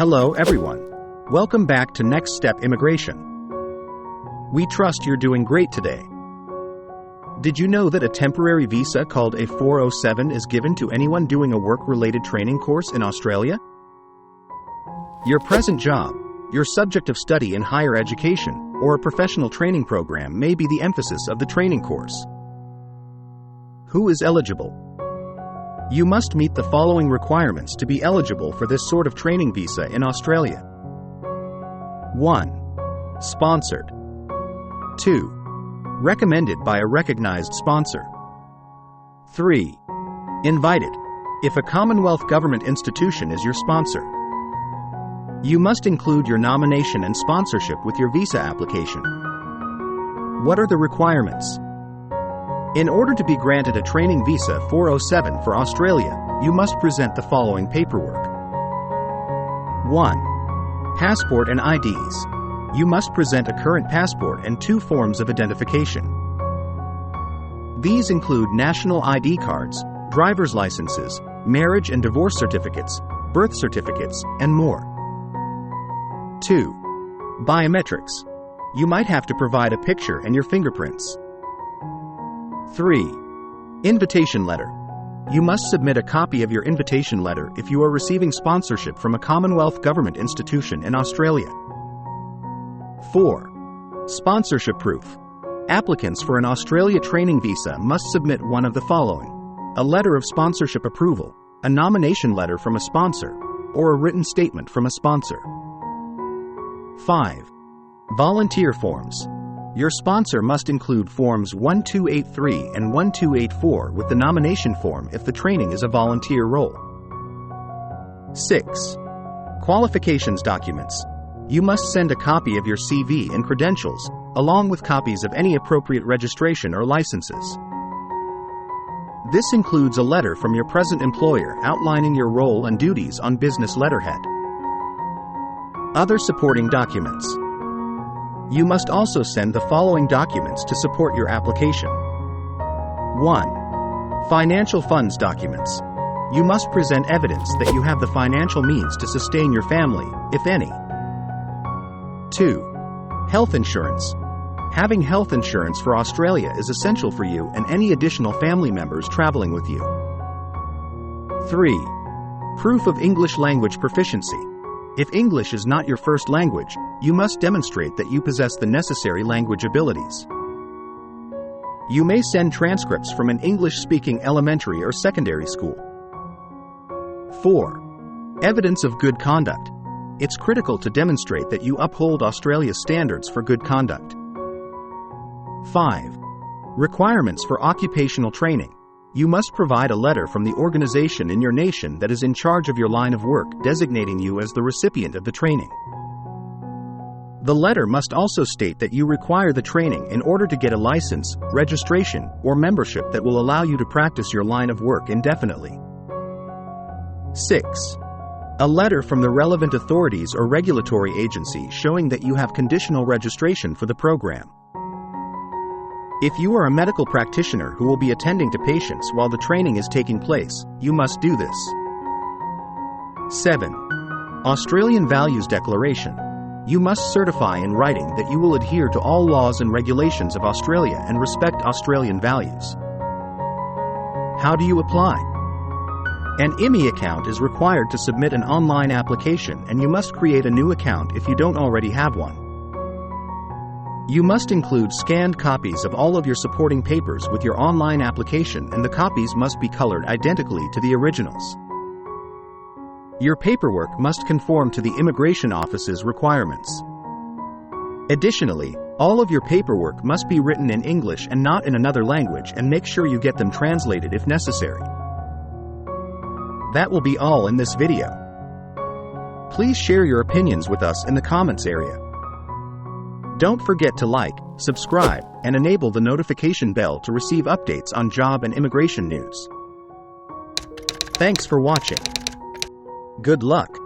Hello everyone. Welcome back to Next Step Immigration. We trust you're doing great today. Did you know that a temporary visa called a 407 is given to anyone doing a work-related training course in Australia? Your present job, your subject of study in higher education, or a professional training program may be the emphasis of the training course. Who is eligible? You must meet the following requirements to be eligible for this sort of training visa in Australia. 1. Sponsored. 2. Recommended by a recognized sponsor. 3. Invited, if a Commonwealth government institution is your sponsor. You must include your nomination and sponsorship with your visa application. What are the requirements? In order to be granted a training visa 407 for Australia, you must present the following paperwork. 1. Passport and IDs. You must present a current passport and 2 forms of identification. These include national ID cards, driver's licenses, marriage and divorce certificates, birth certificates, and more. 2. Biometrics. You might have to provide a picture and your fingerprints. 3. Invitation letter. You must submit a copy of your invitation letter if you are receiving sponsorship from a Commonwealth government institution in Australia. 4. Sponsorship proof. Applicants for an Australia training visa must submit one of the following: a letter of sponsorship approval, a nomination letter from a sponsor, or a written statement from a sponsor. 5. Volunteer forms. Your sponsor must include forms 1283 and 1284 with the nomination form if the training is a volunteer role. 6. Qualifications documents. You must send a copy of your CV and credentials, along with copies of any appropriate registration or licenses. This includes a letter from your present employer outlining your role and duties on business letterhead. Other supporting documents. You must also send the following documents to support your application. 1. Financial funds documents. You must present evidence that you have the financial means to sustain your family, if any. 2. Health insurance. Having health insurance for Australia is essential for you and any additional family members traveling with you. 3. Proof of English language proficiency. If English is not your first language, you must demonstrate that you possess the necessary language abilities. You may send transcripts from an English-speaking elementary or secondary school. 4. Evidence of good conduct. It's critical to demonstrate that you uphold Australia's standards for good conduct. 5. Requirements for occupational training. You must provide a letter from the organization in your nation that is in charge of your line of work designating you as the recipient of the training. The letter must also state that you require the training in order to get a license, registration, or membership that will allow you to practice your line of work indefinitely. 6. A letter from the relevant authorities or regulatory agency showing that you have conditional registration for the program. If you are a medical practitioner who will be attending to patients while the training is taking place, you must do this. 7. Australian Values Declaration. You must certify in writing that you will adhere to all laws and regulations of Australia and respect Australian values. How do you apply? An IMI account is required to submit an online application, and you must create a new account if you don't already have one. You must include scanned copies of all of your supporting papers with your online application, and the copies must be colored identically to the originals. Your paperwork must conform to the immigration office's requirements. Additionally, all of your paperwork must be written in English and not in another language, and make sure you get them translated if necessary. That will be all in this video. Please share your opinions with us in the comments area. Don't forget to like, subscribe, and enable the notification bell to receive updates on job and immigration news. Thanks for watching. Good luck.